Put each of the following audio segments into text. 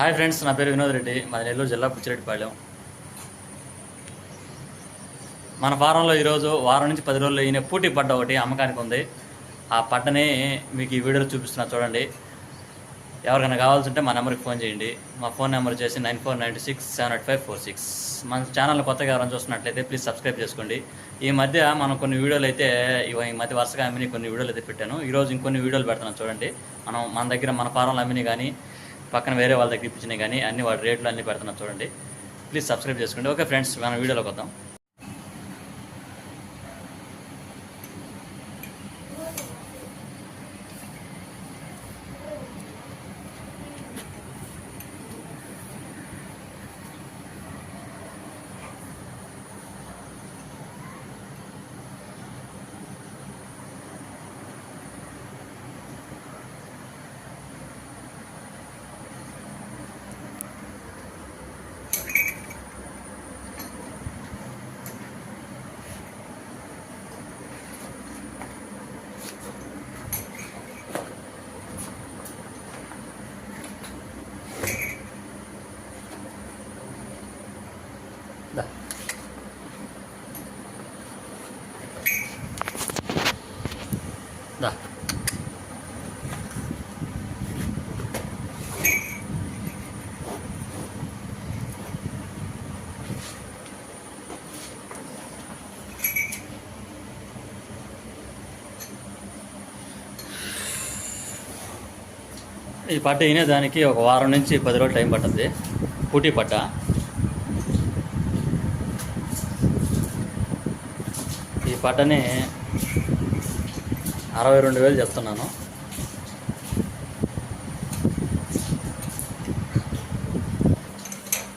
Hi friends, నా పేరు వినోద్ రెడ్డి. మాది నెల్లూరు జిల్లా పుచ్చిరెడ్డిపాళెం. మన ఫారంలో ఈరోజు వారం నుంచి 10 రోజులు ఈయన పూటీ పడ్డ ఒకటి అమ్మకానికి ఉంది. ఆ పడ్డని మీకు ఈ వీడియోలో చూపిస్తున్నా, చూడండి. ఎవరికైనా కావాల్సింటే మా నెంబర్కి ఫోన్ చేయండి. మా ఫోన్ నెంబర్ వచ్చేసి 9496785546. మన ఛానల్ కొత్తగా ఎవరైనా చూస్తున్నట్లయితే ప్లీజ్ సబ్స్క్రైబ్ చేసుకోండి. ఈ మధ్య మనం కొన్ని వీడియోలు అయితే ఈ మధ్య వరుసగా అమ్మిని కొన్ని వీడియోలు అయితే పెట్టాను. ఈరోజు ఇంకొన్ని వీడియోలు పెడుతున్నాను, చూడండి. మన దగ్గర మన ఫారంలో అమ్మిని కానీ పక్కన వేరే వాళ్ళ దగ్గర ఇప్పించినాయి కానీ అన్ని వాటి రేట్లు అన్నీ పెడుతున్నాం, చూడండి. ప్లీజ్ సబ్స్క్రైబ్ చేసుకోండి. ఓకే ఫ్రెండ్స్, మనం వీడియోలోకి వద్దాం. దా దా ఈ పట్ట దానికి ఒక వారం నుంచి 10 రోజులు టైం పడుతుంది. పూటీ పట్ట. ఈ పట్టని 62,000 చెప్తున్నాను.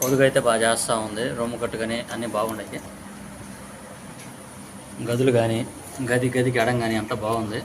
పొదుగైతే బాగా చేస్తూ ఉంది. రొమ్ము కట్టు కానీ అన్నీ బాగున్నాయి. గదులు కానీ గదికి ఎడం కానీ అంతా బాగుంది.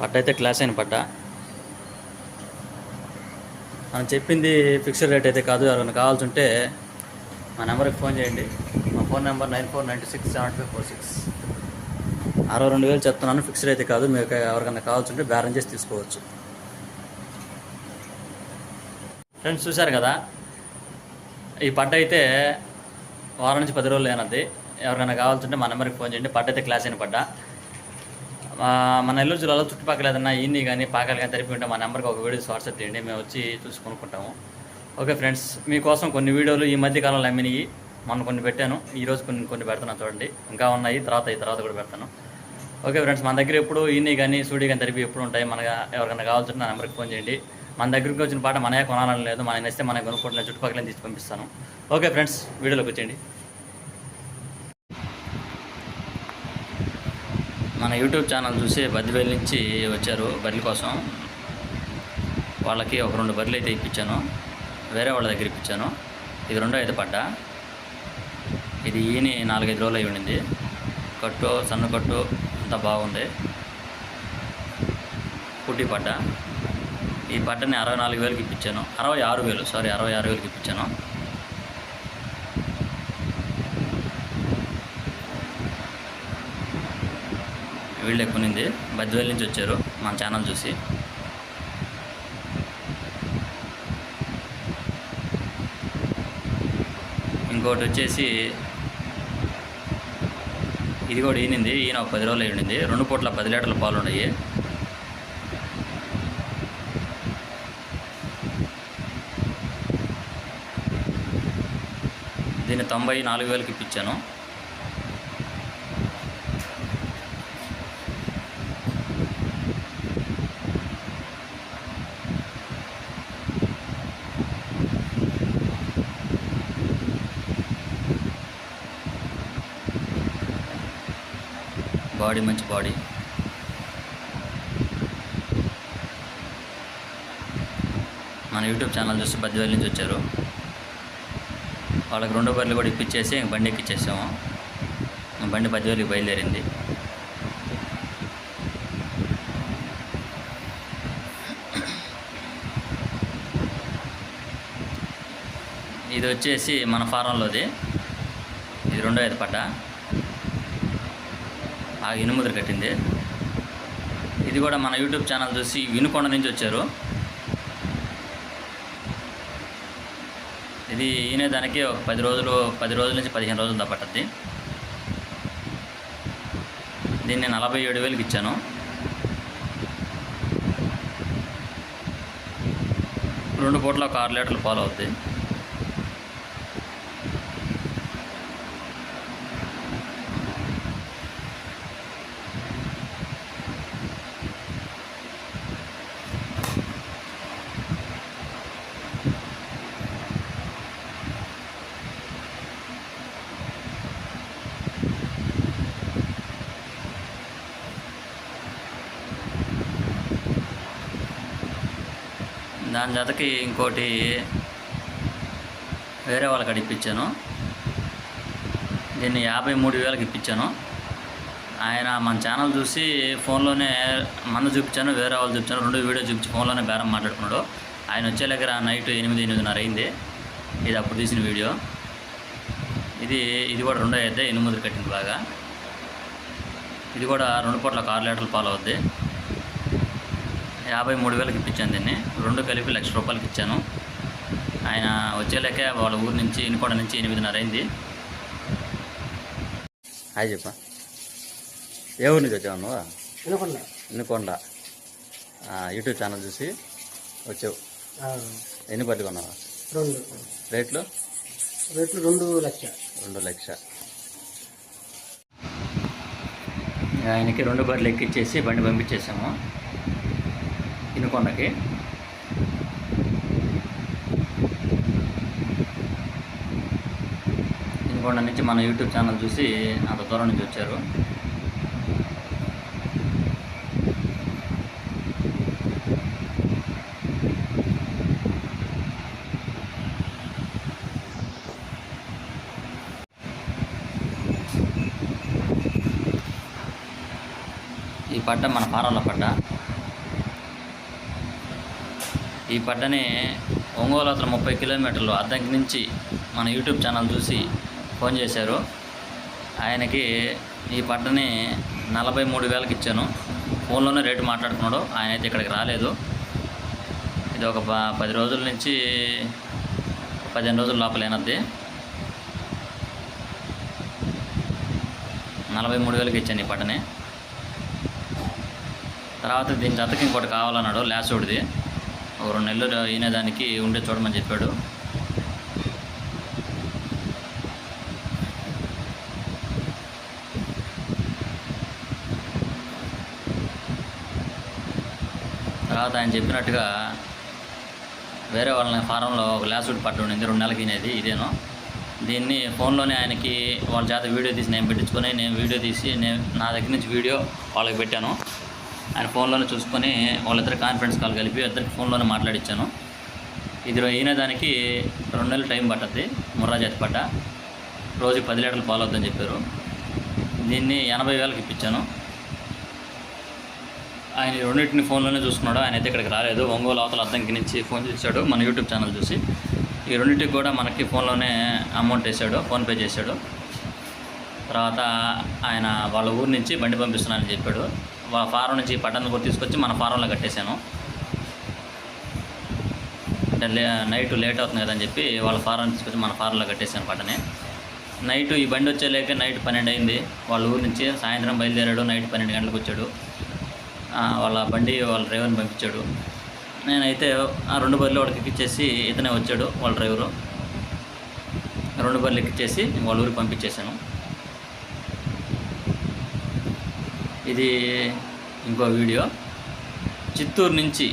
పట్ట అయితే క్లాస్ అయిన పట్ట. మనం చెప్పింది ఫిక్స్డ్ రేట్ అయితే కాదు. ఎవరైనా కావాల్సి ఉంటే మా నెంబర్కి ఫోన్ చేయండి. మా ఫోన్ నెంబర్ 9496755546. 62,000 చెప్తున్నాను, ఫిక్స్డ్ అయితే కాదు. మీకు ఎవరికైనా కావాల్సి ఉంటే బేరం చేసి తీసుకోవచ్చు. ఫ్రెండ్స్, చూశారు కదా, ఈ పట్ట అయితే వారం నుంచి 10 రోజులు అయినది. ఎవరికైనా కావాల్సి ఉంటే మా నెంబర్కి ఫోన్ చేయండి. పట్ట అయితే క్లాస్ అయిన పట్ట. మన నెల్లూరు జిల్లాలో చుట్టుపక్కల ఏదన్నా ఈయన్ని కానీ పాకాలు కానీ తరిపి ఉంటే మా నెంబర్కి ఒక వీడియోస్ వాట్సాప్ చేయండి. మేము వచ్చి చూసి కొనుక్కుంటాము. ఓకే ఫ్రెండ్స్, మీకోసం కొన్ని వీడియోలు ఈ మధ్య కాలంలో అమ్మినవి మొన్న కొన్ని పెట్టాను. ఈరోజు కొన్ని పెడుతున్నాను, చూడండి. ఇంకా ఉన్నాయి, తర్వాత కూడా పెడతాను. ఓకే ఫ్రెండ్స్, మన దగ్గర ఎప్పుడు ఈయన్ని కానీ సూడి కానీ తరిపి ఎప్పుడు ఉంటాయి. మనగా ఎవరికైనా కావాల్సి నా నెంబర్కి ఫోన్ చేయండి. మన దగ్గరికి వచ్చిన పాట మనమే కొనాలని లేదు. మన నచ్చితే మనకి కొనుక్కోవట్లేదు, చుట్టుపక్కల తీసి పంపిస్తాను. ఓకే ఫ్రెండ్స్, వీడియోలోకి వచ్చేయండి. మన యూట్యూబ్ ఛానల్ చూసి బద్దివేలు నుంచి వచ్చారు బర్రెల కోసం. వాళ్ళకి ఒక 2 బర్రెలు అయితే ఇప్పించాను. వేరే వాళ్ళ దగ్గర ఇప్పించాను. ఇది రెండో అయితే పడ్డ. ఇది ఈయన 4-5 రోజులు అయి ఉండింది. కట్టు సన్న కట్టు అంతా బాగుంది. పుట్టి పడ్డ. ఈ పడ్డని 64,000కి ఇప్పించాను. 66,000 ఇప్పించాను. వీళ్ళు ఎక్కువనింది. బద్దివేలు నుంచి వచ్చారు మన ఛానల్ చూసి. ఇంకోటి వచ్చేసి ఇది కూడా ఈయనింది. ఈయన ఒక 10 రోజులు అయి ఉండింది. 2 పూట్ల 10 లీటర్ల పాలు ఉన్నాయి. దీన్ని 94,000కి ఇప్పించాను. మంచి బాడీ. మన యూట్యూబ్ ఛానల్ చూసి బద్దివేలు నుంచి వచ్చారు. వాళ్ళకి 2 బర్రెలు కూడా ఇప్పించేసి బండి ఎక్కిచ్చేసాము. బండి బద్దివేలుకి బయలుదేరింది. ఇది వచ్చేసి మన ఫారంలోది. ఇది రెండో ఈత పట్ట. ఆ ఇనుముద్ర కట్టింది. ఇది కూడా మన యూట్యూబ్ ఛానల్ చూసి వినుకొండ నుంచి వచ్చారు. ఇది ఈనేదానికి ఒక 10 రోజుల నుంచి 15 రోజులు పట్టద్ది. దీన్ని 47,000కి ఇచ్చాను. రెండు పూట్ల ఒక 6 లీటర్లు పాలు అవుద్ది. దాని జతకి ఇంకోటి వేరే వాళ్ళకి ఇప్పించాను. దీన్ని 53,000కి ఇప్పించాను. ఆయన మన ఛానల్ చూసి ఫోన్లోనే మందు చూపించాను, వేరే వాళ్ళు చూపించాను, 2 వీడియో చూపించి ఫోన్లోనే బేరం మాట్లాడుకున్నాడు. ఆయన వచ్చే దగ్గర నైట్ 8-8:30 అయింది. ఇది అప్పుడు తీసిన వీడియో. ఇది కూడా రెండో అయితే ఎనిమిది కట్టింది బాగా. ఇది కూడా 2 పూట్ల 6 లీటర్ల పాలు అవుద్ది. 53,000కి ఇప్పించాను. దీన్ని 2 కలిపి ₹1,00,000 ఇచ్చాను. ఆయన వచ్చేలేకే వాళ్ళ ఊరు నుంచి వినుకొండ నుంచి 8:30 అయింది. హాయ్ చెప్పా. ఏ ఊరి నుంచి వచ్చావు నువ్వు? వినుకొండ. యూట్యూబ్ ఛానల్ చూసి వచ్చావు. ఎన్ని బర్రెలు కొన్నావా? 2. రేట్లు 2,00,000. ఆయనకి 2 బర్రెలు ఎక్కిచ్చేసి బండి పంపించేసాము వినుకొండకి. వినుకొండ నుంచి మన యూట్యూబ్ ఛానల్ చూసి అంత దూరం నుంచి వచ్చారు. ఈ పడ్డ మన ఫారంలో పడ్డ. ఈ పడ్డని ఒంగోలు అతను 30 కిలోమీటర్లు అద్దంకి నుంచి మన యూట్యూబ్ ఛానల్ చూసి ఫోన్ చేశారు. ఆయనకి ఈ పడ్డని 43,000కి ఇచ్చాను. ఫోన్లోనే రేటు మాట్లాడుకున్నాడు. ఆయన అయితే ఇక్కడికి రాలేదు. ఇది ఒక 10 రోజుల నుంచి 15 రోజుల లోపలేనద్ది. 43,000కి ఇచ్చాను ఈ పడ్డని. తర్వాత దీని జతకి ఇంకోటి కావాలన్నాడు, లాసోడిది. ఒక 2 నెలలు ఈయన దానికి ఉండే చూడమని చెప్పాడు. తర్వాత ఆయన చెప్పినట్టుగా వేరే వాళ్ళ ఫారంలో ఒక లాసోడి పట్టు ఉండింది, 2 నెలలకి ఈనేది. ఇదేను. దీన్ని ఫోన్లోనే ఆయనకి వాళ్ళ చేత వీడియో తీసి నేను పెట్టించుకొని నా దగ్గర నుంచి వీడియో వాళ్ళకి పెట్టాను. ఆయన ఫోన్లోనే చూసుకొని వాళ్ళిద్దరు కాన్ఫరెన్స్ కాల్ కలిపి ఇద్దరికి ఫోన్లోనే మాట్లాడించాను. ఇది ఈయన దానికి 2 నెలలు టైం పట్టద్ది. ముర్రా జాతి పడ్డ. రోజుకి 10 లీటర్లు పాలు అవుద్దని చెప్పారు. దీన్ని 80,000కి ఇప్పించాను. ఆయన రెండింటిని ఫోన్లోనే చూసుకున్నాడు. ఆయన అయితే ఇక్కడికి రాలేదు. ఒంగోలు అవతల అద్దంకి నుంచి ఫోన్ చేశాడు మన యూట్యూబ్ ఛానల్ చూసి. ఈ రెండింటికి కూడా మనకి ఫోన్లోనే అమౌంట్ వేసాడు, ఫోన్పే చేశాడు. తర్వాత ఆయన వాళ్ళ ఊరు నుంచి బండి పంపిస్తున్నానని చెప్పాడు. వాళ్ళ ఫారం నుంచి పట్టణం కూడా తీసుకొచ్చి మన ఫారంలో కట్టేశాను. అంటే నైట్ లేట్ అవుతుంది కదని చెప్పి వాళ్ళ ఫారం తీసుకొచ్చి మన ఫారంలో కట్టేశాను పట్టనే. నైట్ ఈ బండి వచ్చేలేక నైట్ 12 అయింది. వాళ్ళ ఊరు నుంచి సాయంత్రం బయలుదేరాడు. నైట్ 12 గంటలకు వచ్చాడు. వాళ్ళ బండి వాళ్ళ డ్రైవర్ని పంపించాడు. నేనైతే ఆ 2 బర్రెలు వాడికి ఎక్కిచ్చేసి ఇతనే వచ్చాడు వాళ్ళ డ్రైవరు. 2 బర్రెలు ఎక్కిచ్చేసి వాళ్ళ ఊరికి పంపించేశాను. ఇది ఇంకో వీడియో. చిత్తూరు నుంచి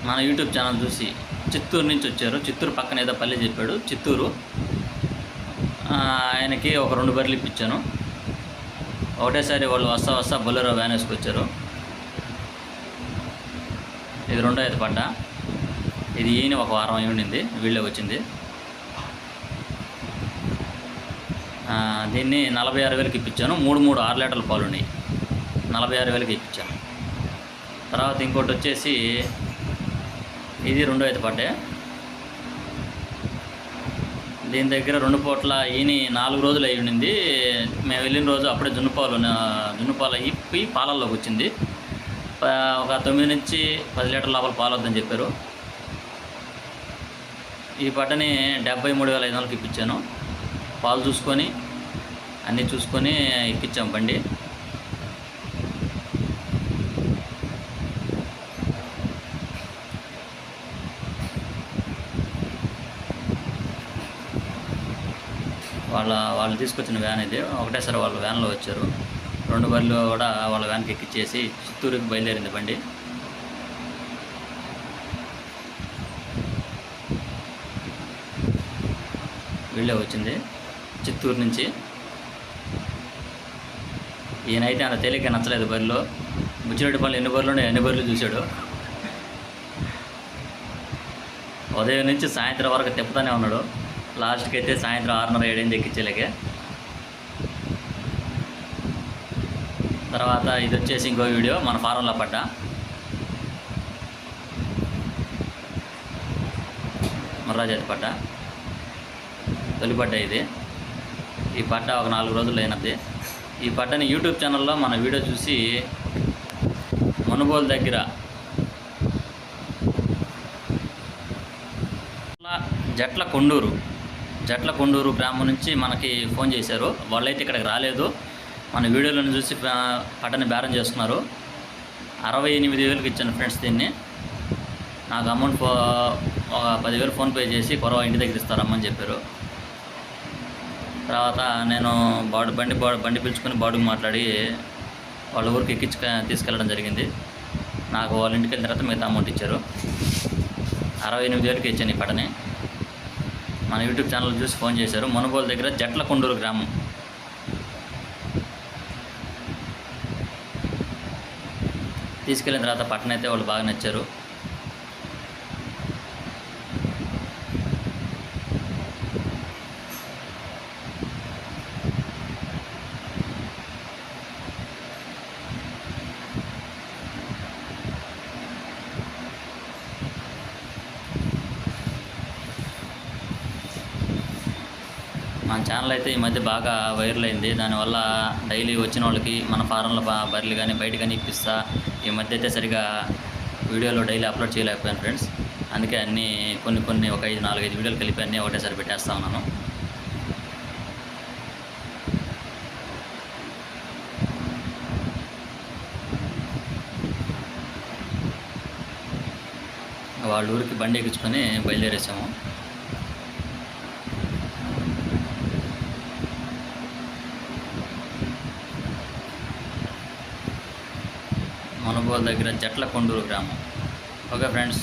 మన యూట్యూబ్ ఛానల్ చూసి చిత్తూరు నుంచి వచ్చారు. చిత్తూరు పక్కన ఏదో పల్లె చెప్పాడు, చిత్తూరు. ఆయనకి ఒక 2 బర్రెలు ఇప్పించాను. ఒకటేసారి వాళ్ళు వస్తా బొలెరో వ్యాన్ వేసుకొచ్చారు. ఇది రెండో అయితే పడ్డ. ఇది ఈయన ఒక వారం అయి ఉండింది, వీళ్ళే వచ్చింది. దీన్ని 46,000కి ఇప్పించాను. 3 6 లీటర్ల పాలు ఉన్నాయి. 46,000కి ఇప్పించాను. తర్వాత ఇంకోటి వచ్చేసి ఇది రెండో అయితే పడ్డే. దీని దగ్గర 2 పూట్ల ఈయన 4 రోజులు అయి ఉండింది. మేము వెళ్ళిన రోజు అప్పుడే జున్నుపాలు ఇప్పి పాలల్లోకి వచ్చింది. ఒక 9 నుంచి 10 లీటర్ల లోపల పాలు వద్దని చెప్పారు. ఈ పట్టని 73,500కి ఇప్పించాను. పాలు చూసుకొని అన్నీ చూసుకొని ఎక్కించాం బండి. వాళ్ళు తీసుకొచ్చిన వ్యాన్ ఇది. ఒకటేసారి వాళ్ళు వ్యాన్లో వచ్చారు. 2 బళ్ళు కూడా వాళ్ళ వ్యాన్కి ఎక్కిచ్చేసి చిత్తూరుకి బయలుదేరింది బండి. వీళ్ళే వచ్చింది చిత్తూరు నుంచి. ఈయనైతే అంత తేలిక నచ్చలేదు బరిలో. బుచ్చిరెడ్డిపల్లి ఎన్ని బర్రెలు ఉన్నాయి అన్ని బర్రెలు చూశాడు. ఉదయం నుంచి సాయంత్రం వరకు తిప్పుతూనే ఉన్నాడు. లాస్ట్కి అయితే సాయంత్రం 6:30-7 ఎక్కించలేకే. తర్వాత ఇది వచ్చేసి ఇంకో వీడియో మన ఫారంలో పడ్డా. ముర్రాజాతి పడ్డ, తొలి పడ్డ ఇది. ఈ పడ్డ ఒక 4 రోజులు అయినది. ఈ పడ్డని యూట్యూబ్ ఛానల్లో మన వీడియో చూసి మనుబోలు దగ్గర జట్ల కొండూరు గ్రామం నుంచి మనకి ఫోన్ చేశారు. వాళ్ళైతే ఇక్కడికి రాలేదు, మన వీడియోలను చూసి పట్టని బేరం చేసుకున్నారు. 68,000కి ఇచ్చాను ఫ్రెండ్స్ దీన్ని. నాకు అమౌంట్ ఒక 10,000 ఫోన్పే చేసి కొరవ ఇంటి దగ్గర ఇస్తారమ్మని చెప్పారు. తర్వాత నేను బండి పిలుచుకొని బాడుగు మాట్లాడి వాళ్ళ ఊరికి తీసుకెళ్ళడం జరిగింది. నాకు వాళ్ళ ఇంటికి వెళ్ళిన తర్వాత మిగతా అమౌంట్ ఇచ్చారు. 68,000కి ఇచ్చాను ఈ పట్టని. మన యూట్యూబ్ ఛానల్ చూసి ఫోన్ చేశారు. మనుబోలు దగ్గర జట్ల కొండూరు గ్రామం. తీసుకెళ్ళిన తర్వాత పట్టణ అయితే వాళ్ళు బాగా నచ్చారు. మన ఛానల్ అయితే ఈ మధ్య బాగా వైరల్ అయింది. దానివల్ల డైలీ వచ్చిన వాళ్ళకి మన ఫారంలో బర్రెలు కానీ బయట కానీ ఇప్పిస్తా. ఈ మధ్య అయితే సరిగా వీడియోలో డైలీ అప్లోడ్ చేయలేకపోయాను ఫ్రెండ్స్. అందుకే అన్నీ కొన్ని ఒక 4-5 వీడియోలు కలిపి అన్నీ ఒకటేసారి పెట్టేస్తా ఉన్నాను. వాళ్ళ ఊరికి బండి ఎక్కించుకొని బయలుదేరేసాము. మనుబోలు దగ్గర జట్ల కొండూరు గ్రామం. Okay friends.